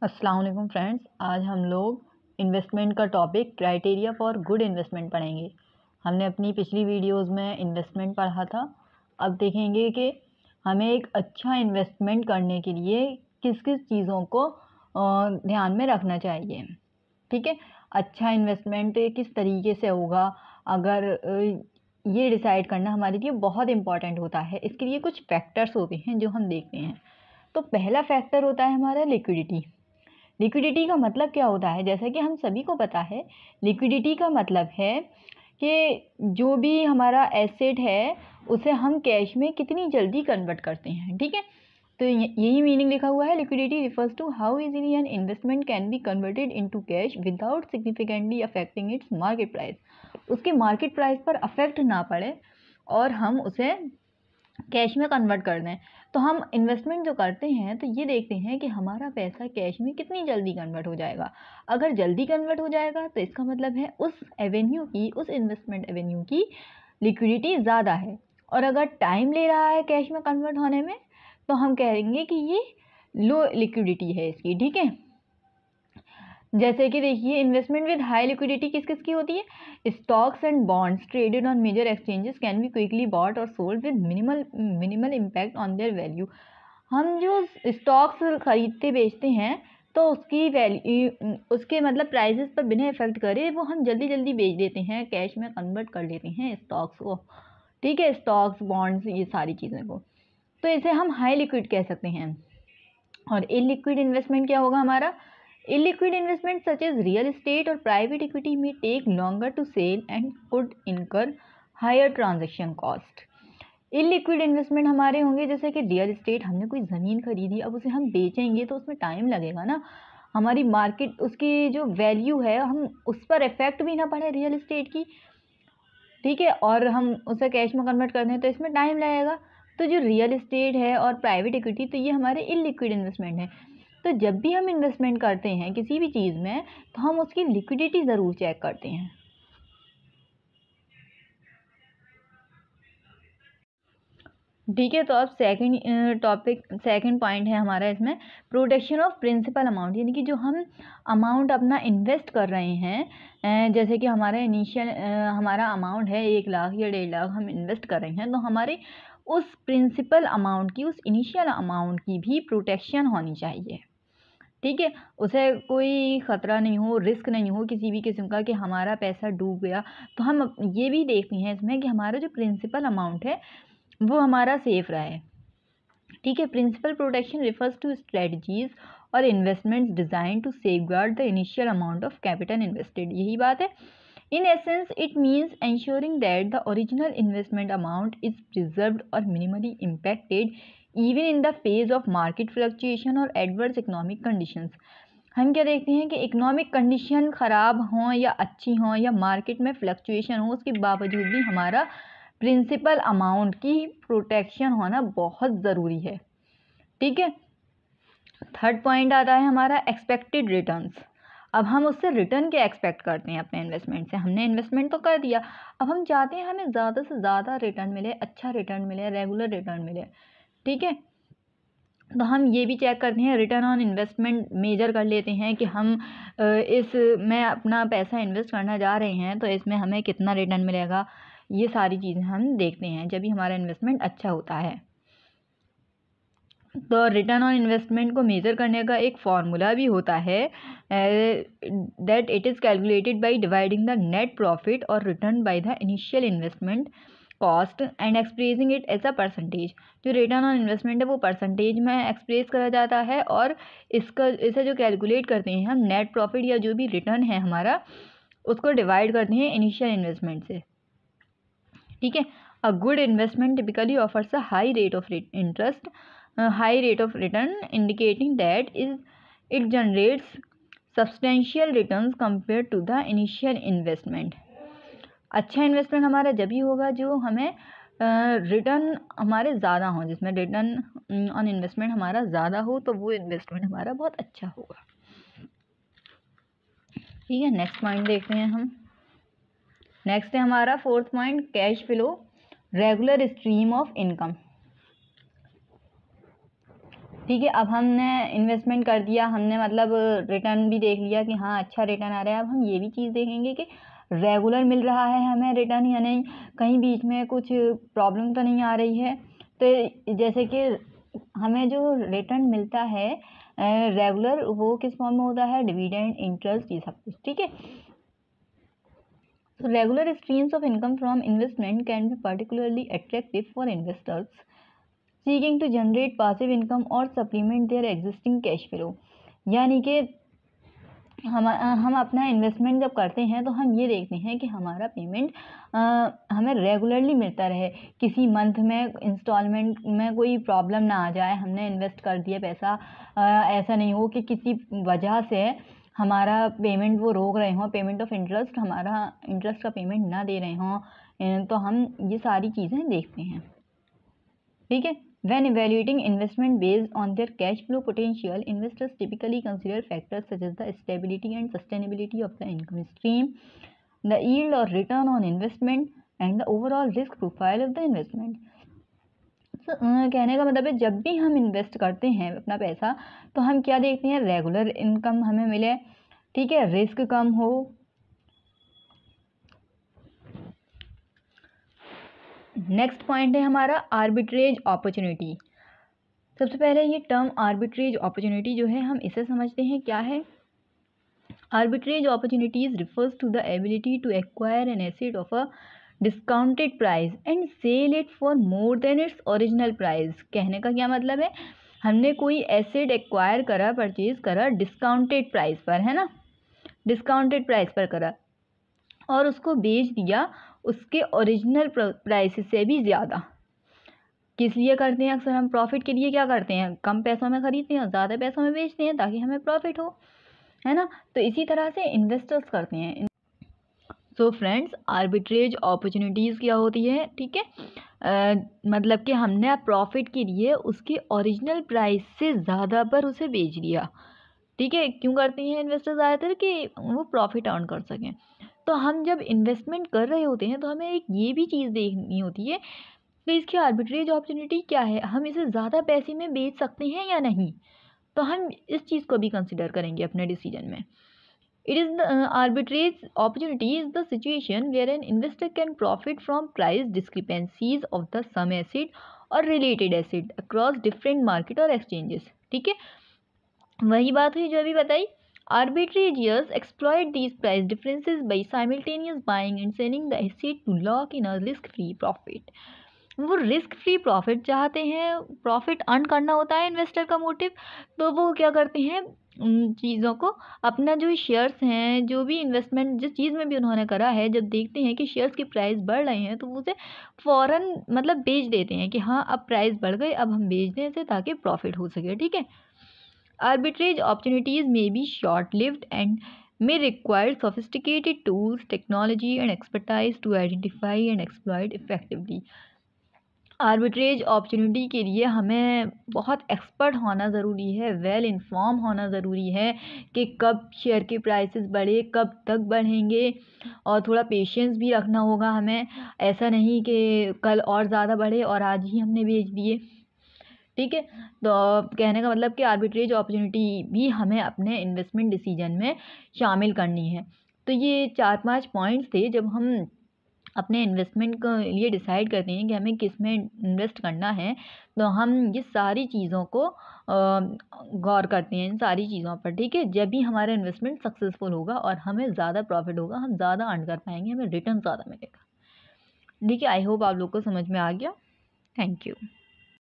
अस्सलाम वालेकुम फ्रेंड्स, आज हम लोग इन्वेस्टमेंट का topic criteria for good investment पढ़ेंगे। हमने अपनी पिछली वीडियोस में इन्वेस्टमेंट पढ़ा था। अब देखेंगे कि हमें एक अच्छा इन्वेस्टमेंट करने के लिए किस किस चीज़ों को ध्यान में रखना चाहिए। ठीक है, अच्छा इन्वेस्टमेंट किस तरीके से होगा, अगर ये डिसाइड करना हमारे लिए बहुत इम्पॉर्टेंट होता है। इसके लिए कुछ फैक्टर्स होते हैं जो हम देखते हैं। तो पहला फैक्टर होता है हमारा लिक्विडिटी। लिक्विडिटी का मतलब क्या होता है? जैसा कि हम सभी को पता है, लिक्विडिटी का मतलब है कि जो भी हमारा एसेट है उसे हम कैश में कितनी जल्दी कन्वर्ट करते हैं। ठीक है, तो यही मीनिंग लिखा हुआ है। Liquidity refers to how easily an investment can be converted into cash without significantly affecting its market price. उसके मार्केट प्राइस पर अफेक्ट ना पड़े और हम उसे कैश में कन्वर्ट कर दें। तो हम इन्वेस्टमेंट जो करते हैं तो ये देखते हैं कि हमारा पैसा कैश में कितनी जल्दी कन्वर्ट हो जाएगा। अगर जल्दी कन्वर्ट हो जाएगा तो इसका मतलब है उस एवेन्यू की, उस इन्वेस्टमेंट एवेन्यू की लिक्विडिटी ज़्यादा है। और अगर टाइम ले रहा है कैश में कन्वर्ट होने में तो हम कहेंगे कि ये लो लिक्विडिटी है इसकी। ठीक है, जैसे कि देखिए, इन्वेस्टमेंट विद हाई लिक्विडिटी किस किस की होती है? Stocks and bonds traded on major exchanges can be quickly bought और sold with minimal impact on their value. हम जो स्टॉक्स खरीदते बेचते हैं तो उसकी वैल्यू, उसके मतलब प्राइसेस पर बिना इफेक्ट करे वो हम जल्दी जल्दी बेच देते हैं, कैश में कन्वर्ट कर लेते हैं स्टॉक्स को। ठीक है, स्टॉक्स, बॉन्ड्स, ये सारी चीज़ें को, तो इसे हम हाई लिक्विड कह सकते हैं। और इलिक्विड इन्वेस्टमेंट क्या होगा हमारा? Illiquid investments such as real estate or private equity may take longer to sell and could incur higher transaction cost. Illiquid investment हमारे होंगे जैसे कि रियल एस्टेट। हमने कोई ज़मीन खरीदी, अब उसे हम बेचेंगे तो उसमें टाइम लगेगा ना, हमारी मार्केट, उसकी जो वैल्यू है हम उस पर इफेक्ट भी ना पड़े रियल एस्टेट की। ठीक है, और हम उसे कैश में कन्वर्ट करते हैं तो इसमें टाइम लगेगा। तो जो रियल एस्टेट है और प्राइवेट इक्विटी, तो ये हमारे इलिक्विड इन्वेस्टमेंट है। तो जब भी हम इन्वेस्टमेंट करते हैं किसी भी चीज़ में तो हम उसकी लिक्विडिटी ज़रूर चेक करते हैं। ठीक है, तो अब सेकंड पॉइंट है हमारा इसमें, प्रोटेक्शन ऑफ प्रिंसिपल अमाउंट। यानी कि जो हम अमाउंट अपना इन्वेस्ट कर रहे हैं, जैसे कि हमारा इनिशियल हमारा अमाउंट है 1 लाख या 1.5 लाख हम इन्वेस्ट कर रहे हैं, तो हमारे उस प्रिंसिपल अमाउंट की, उस इनिशियल अमाउंट की भी प्रोटेक्शन होनी चाहिए। ठीक है, उसे कोई ख़तरा नहीं हो, रिस्क नहीं हो किसी भी किस्म का कि हमारा पैसा डूब गया। तो हम ये भी देखते हैं इसमें कि हमारा जो प्रिंसिपल अमाउंट है वो हमारा सेफ रहे। ठीक है, principal protection refers to strategies और investments designed to safeguard the initial amount of capital invested. यही बात है। In essence it means ensuring that the original investment amount is preserved or minimally impacted even in the face of market fluctuation और adverse economic conditions। हम क्या देखते हैं कि economic condition ख़राब हों या अच्छी हों या मार्केट में फ्लक्चुएशन हो, उसके बावजूद भी हमारा प्रिंसिपल अमाउंट की प्रोटेक्शन होना बहुत ज़रूरी है। ठीक है, थर्ड पॉइंट आता है हमारा एक्सपेक्टेड रिटर्न्स। अब हम उससे रिटर्न क्या एक्सपेक्ट करते हैं अपने इन्वेस्टमेंट से? हमने इन्वेस्टमेंट तो कर दिया, अब हम चाहते हैं हमें ज़्यादा से ज़्यादा रिटर्न मिले, अच्छा रिटर्न मिले, रेगुलर रिटर्न मिले। ठीक है, तो हम ये भी चेक करते हैं, रिटर्न ऑन इन्वेस्टमेंट मेजर कर लेते हैं कि हम इस में अपना पैसा इन्वेस्ट करना जा रहे हैं तो इसमें हमें कितना रिटर्न मिलेगा। ये सारी चीज़ें हम देखते हैं जब भी हमारा इन्वेस्टमेंट अच्छा होता है। तो रिटर्न ऑन इन्वेस्टमेंट को मेज़र करने का एक फार्मूला भी होता है, that it is calculated by dividing the net profit और return by the initial investment cost and expressing it as a percentage. जो रिटर्न ऑन इन्वेस्टमेंट है वो परसेंटेज में एक्सप्रेस करा जाता है और इसे जो कैलकुलेट करते हैं हम, नेट प्रॉफिट या जो भी रिटर्न है हमारा, उसको डिवाइड करते हैं इनिशियल इन्वेस्टमेंट से। ठीक है, a good investment typically offers a high rate of interest, high rate of return, indicating that it generates substantial returns compared to the initial investment। अच्छा इन्वेस्टमेंट हमारा जब ही होगा जो हमें रिटर्न हमारे ज़्यादा हो, जिसमें रिटर्न ऑन इन्वेस्टमेंट हमारा ज़्यादा हो, तो वो इन्वेस्टमेंट हमारा बहुत अच्छा होगा। ठीक है, नेक्स्ट पॉइंट देखते हैं हम। नेक्स्ट है हमारा fourth point, cash flow, regular stream of income. ठीक है, अब हमने इन्वेस्टमेंट कर दिया, हमने मतलब रिटर्न भी देख लिया कि हाँ अच्छा रिटर्न आ रहा है। अब हम ये भी चीज़ देखेंगे कि रेगुलर मिल रहा है हमें रिटर्न या नहीं, कहीं बीच में कुछ प्रॉब्लम तो नहीं आ रही है। तो जैसे कि हमें जो रिटर्न मिलता है रेगुलर, वो किस फॉर्म में होता है, डिविडेंड, इंटरेस्ट, ये सब कुछ। ठीक है, so regular streams of income from investment can be particularly attractive for investors seeking to generate passive income or supplement their existing cash flow। यानी कि हम अपना इन्वेस्टमेंट जब करते हैं तो हम ये देखते हैं कि हमारा पेमेंट हमें रेगुलरली मिलता रहे, किसी मंथ में इंस्टॉलमेंट में कोई प्रॉब्लम ना आ जाए। हमने इन्वेस्ट कर दिया पैसा, ऐसा नहीं हो कि किसी वजह से हमारा पेमेंट वो रोक रहे हों, पेमेंट ऑफ इंटरेस्ट, हमारा इंटरेस्ट का पेमेंट ना दे रहे हों। तो हम ये सारी चीज़ें देखते हैं। ठीक है, when evaluating investment based on their cash flow potential, investors typically consider factors such as the stability and sustainability of the income stream, the yield or return on investment, and the overall risk profile of the investment। कहने का मतलब है जब भी हम invest करते हैं अपना पैसा तो हम क्या देखते हैं, रेगुलर इनकम हमें मिले, ठीक है, रिस्क कम हो। नेक्स्ट पॉइंट है हमारा आर्बिट्रेज अपॉर्चुनिटी। सबसे पहले ये टर्म आर्बिट्रेज अपॉर्चुनिटी जो है हम इसे समझते हैं क्या है। Arbitrage opportunities refers to the ability to acquire an asset of a discounted price and sell it for more than its original price. कहने का क्या मतलब है, हमने कोई एसेट एक्वायर करा, परचेज करा डिस्काउंटेड प्राइस पर, है ना, डिस्काउंटेड प्राइस पर करा और उसको बेच दिया उसके ओरिजिनल प्राइस से भी ज़्यादा। किस लिए करते हैं, अक्सर हम प्रॉफिट के लिए क्या करते हैं, कम पैसों में खरीदते हैं और ज़्यादा पैसों में बेचते हैं ताकि हमें प्रॉफिट हो, है ना। तो इसी तरह से इन्वेस्टर्स करते हैं। सो फ्रेंड्स, आर्बिट्रेज अपॉर्चुनिटीज़ क्या होती है, ठीक है, मतलब कि हमने प्रॉफिट के लिए उसके ओरिजिनल प्राइस से ज़्यादा पर उसे बेच दिया। ठीक है, क्यों करते हैं इन्वेस्टर्स ज़्यादातर, कि वो प्रॉफिट अर्न कर सकें। तो हम जब इन्वेस्टमेंट कर रहे होते हैं तो हमें एक ये भी चीज़ देखनी होती है कि इसकी आर्बिट्रेज अपॉर्चुनिटी क्या है, हम इसे ज़्यादा पैसे में बेच सकते हैं या नहीं। तो हम इस चीज़ को भी कंसिडर करेंगे अपने डिसीजन में। It is the arbitrage opportunity is the situation where an investor can profit from price discrepancies of the some asset or related asset across different market or exchanges। ठीक है, वही बात हुई जो अभी बताई। Arbitrageurs exploit these price differences by simultaneous buying and selling the asset to lock in a risk-free profit। वो risk free profit चाहते हैं, प्रॉफिट अर्न करना होता है इन्वेस्टर का मोटिव। तो वो क्या करते हैं, उन चीज़ों को, अपना जो शेयर्स हैं, जो भी इन्वेस्टमेंट जिस चीज़ में भी उन्होंने करा है, जब देखते हैं कि शेयर्स की प्राइस बढ़ रहे हैं तो वो उसे फ़ौरन मतलब बेच देते हैं कि हाँ अब प्राइस बढ़ गई, अब हम बेच दें इसे ताकि प्रॉफिट हो सके। ठीक है, arbitrage opportunities may be short lived and may require sophisticated tools, technology and expertise to identify and exploit effectively। Arbitrage opportunity के लिए हमें बहुत एक्सपर्ट होना ज़रूरी है, वेल इन्फॉर्म होना ज़रूरी है कि कब शेयर के प्राइसेस बढ़े, कब तक बढ़ेंगे, और थोड़ा पेशेंस भी रखना होगा हमें। ऐसा नहीं कि कल और ज़्यादा बढ़े और आज ही हमने बेच दिए। ठीक है, तो कहने का मतलब कि आर्बिट्रेज अपॉर्चुनिटी भी हमें अपने इन्वेस्टमेंट डिसीजन में शामिल करनी है। तो ये 4-5 पॉइंट्स थे जब हम अपने इन्वेस्टमेंट के लिए डिसाइड करते हैं कि हमें किस में इन्वेस्ट करना है। तो हम ये सारी चीज़ों को गौर करते हैं इन सारी चीज़ों पर। ठीक है, जब भी हमारा इन्वेस्टमेंट सक्सेसफुल होगा और हमें ज़्यादा प्रॉफिट होगा, हम ज़्यादा अर्न कर पाएंगे, हमें रिटर्न ज़्यादा मिलेगा। ठीक है, आई होप आप लोग को समझ में आ गया। Thank you.